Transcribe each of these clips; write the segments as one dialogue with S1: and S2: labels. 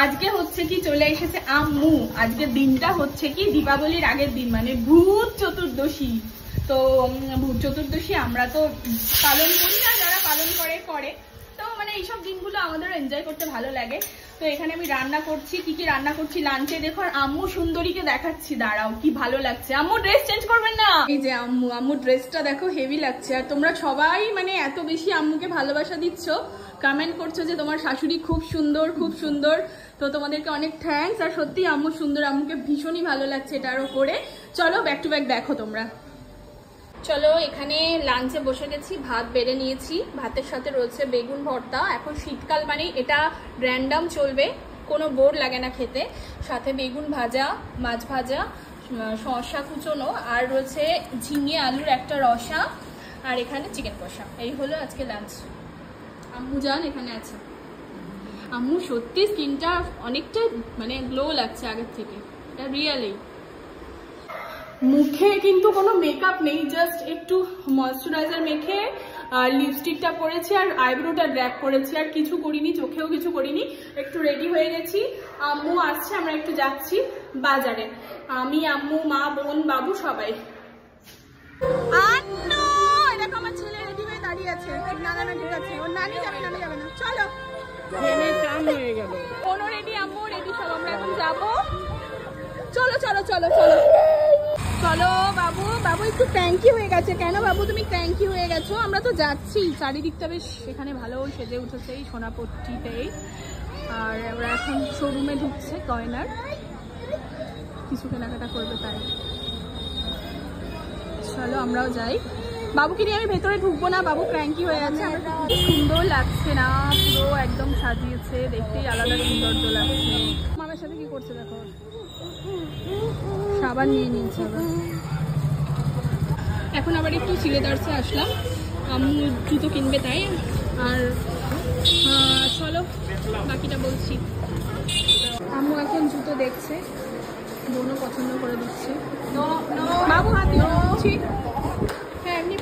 S1: আজকে হচ্ছে কি চলে এসেছে আম্মু। আজকের দিনটা হচ্ছে কি দীপাবলির আগের দিন, মানে ভূত চতুর্দশী। তো ভূত চতুর্দশী আমরা তো পালন করি না, যারা পালন করে করে। তো মানে এইসব দিনগুলো আমাদের এনজয় করতে ভালো লাগে। তো এখানে আমি রান্না করছি, কি কি রান্না করছি লাঞ্চে দেখো। আর আম্মু সুন্দরীকে দেখাচ্ছি, দাঁড়াও, কি ভালো লাগছে। আম্মু ড্রেস চেঞ্জ করবেন না? এই যে আম্মু ড্রেসটা দেখো, হেভি লাগছে। আর তোমরা সবাই মানে এত বেশি আম্মুকে ভালোবাসা দিচ্ছ, কমেন্ট করছো যে তোমার শাশুড়ি খুব সুন্দর খুব সুন্দর। তো তোমাদেরকে অনেক থ্যাঙ্কস। আর সত্যি আম্মু সুন্দর, আম্মুকে ভীষণই ভালো লাগছে এটা আরো করে। চলো ব্যাক টু ব্যাক দেখো তোমরা। চলো এখানে লাঞ্চে বসে গেছি, ভাত বেড়ে নিয়েছি, ভাতের সাথে রয়েছে বেগুন ভর্তা। এখন শীতকাল মানে এটা র্যান্ডাম চলবে, কোনো বোর লাগে না খেতে। সাথে বেগুন ভাজা, মাছ ভাজা, শসা কুচোনো, আর রয়েছে ঝিঙে আলুর একটা রসা, আর এখানে চিকেন কষা। এই হলো আজকে লাঞ্চ। আম্মু জান এখানে আছে। আম্মু সত্যি স্কিনটা অনেকটা মানে গ্লো লাগছে আগের থেকে, এটা রিয়েলি। মুখে কিন্তু কোনো মেকআপ নেই, জাস্ট একটু ময়শ্চারাইজার মেখে লিপস্টিকটা পরেছি আর আইব্রোটা ড্র্যাপ করেছি, আর কিছু করিনি, চোখেও কিছু করিনি। একটু রেডি হয়ে গেছি, আম্মু আসছে, আমরা একটু যাচ্ছি বাজারে। আমি, আম্মু, মা, বোন, বাবু সবাই। দেখো আমার ছেলে রেডি হয়ে দাঁড়িয়ে আছে। নানা ঠিক আছে, ওর নানি যাবে না চলো। কোনো রেডি, আম্মু রেডি, সব আমরা এখন যাবো। চলো চলো চলো চলো চলো। বাবু একটু ক্র্যাঙ্কি হয়ে গেছে। কেন বাবু তুমি ক্র্যাঙ্কি হয়ে গেছো? আমরা তো যাচ্ছি, চারিদিকটা বেশ এখানে ভালো সেজে উঠেছে এই সোনাপট্টিতেই। আর ওরা এখন শোরুমে ঢুকছে গয়নার, কিছু কেনাকাটা করবে তাই। চলো আমরাও যাই। বাবুকে নিয়ে আমি ভেতরে ঢুকবো না, বাবু ক্র্যাঙ্কি হয়ে আছে। সুন্দর লাগছে না? পুরো একদম সাজিয়েছে, দেখতেই আলাদা সৌন্দর্য লাগছে। মামার সাথে কি করছে দেখো, সাবান নিয়ে নিয়েছে আবার। এখন আবার একটু সিলেদার্সে আসলাম, আম্মু জুতো কিনবে তাই। আর চলো বাকিটা বলছি। আম্মু এখন জুতো দেখছে, বোনও পছন্দ করে দিচ্ছে। বাবু হাত দিচ্ছি। হ্যাঁ এমনি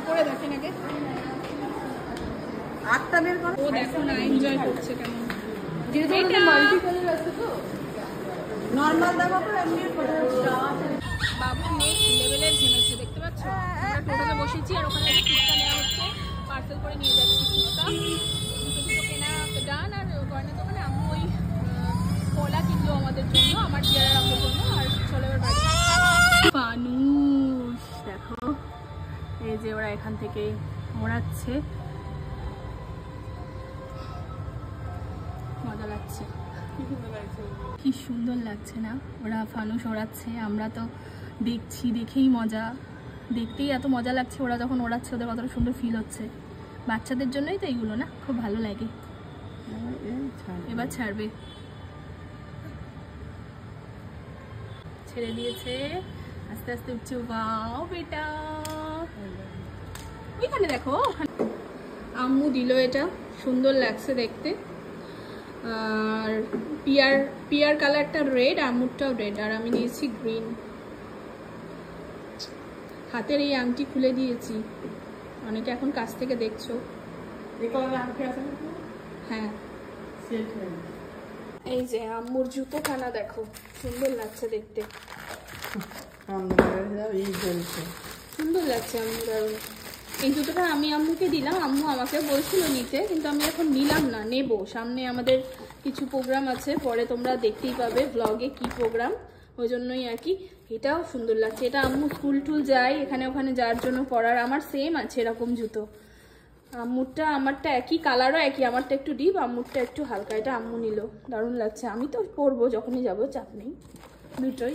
S1: পরে দেখেন আগে। আটটা বের করো। ও দেখো না এনজয় করছে কেমন। এটা মাল্টি কালার আছে তো, নরমাল দাম আপনার এমনি বাবু নেক্সট লেভেলের ঘেমেছে, দেখতে পাচ্ছ? আমরা টোটোতে বসেছি আর ওখানে ফুচকা নেওয়া হচ্ছে, পার্সেল করে নিয়ে যাচ্ছি ফুচকা। দুটো কেনা ডান। আর গয়না দোকানে আম্মু ওই কলা কিনলো আমাদের জন্য, আমার চেয়ারে রাখার জন্য। আর চলে এবার বাড়ি। ফানুস দেখো, এই যে ওরা এখান থেকে ওড়াচ্ছে, মজা লাগছে। কি সুন্দর লাগছে না? ওরা ফানুস ওড়াচ্ছে, আমরা তো দেখছি, দেখেই মজা, দেখতেই এত মজা লাগছে। ওরা যখন ওড়াচ্ছে ওদের কতটা সুন্দর ফিল হচ্ছে। বাচ্চাদের জন্যই তো এইগুলো না, খুব ভালো লাগে। এবার ছাড়বে, ছেড়ে দিয়েছে, আস্তে আস্তে উঠছে। বাও বেটা, ওইখানে দেখো, ওখানে আম্মু দিল, এটা সুন্দর লাগছে দেখতে। আর পিয়ার কালারটা রেড, আম্মুরটাও রেড, আর আমি নিয়েছি গ্রিন। হাতের এই আংটি খুলে দিয়েছি, অনেকে এখন কাছ থেকে দেখছো। হ্যাঁ এই যে আম্মুর জুতোখানা দেখো, সুন্দর লাগছে দেখতে, সুন্দর লাগছে আম্মুর। এই জুতোটা আমি আম্মুকে দিলাম, আম্মু আমাকে বলছিল নিতে, কিন্তু আমি এখন নিলাম না, নেব। সামনে আমাদের কিছু প্রোগ্রাম আছে, পরে তোমরা দেখতেই পাবে ব্লগে কি প্রোগ্রাম, ওই জন্যই আর কি। এটাও সুন্দর লাগছে, এটা আম্মু স্কুল টুল যায় এখানে ওখানে যাওয়ার জন্য পরার। আমার সেম আছে এরকম জুতো, আম্মুরটা আমারটা একই কালারও একই, আমারটা একটু ডিপ, আম্মুরটা একটু হালকা। এটা আম্মু নিল, দারুণ লাগছে। আমি তো পরবো যখনই যাবো, চাপ নেই, দুটোই।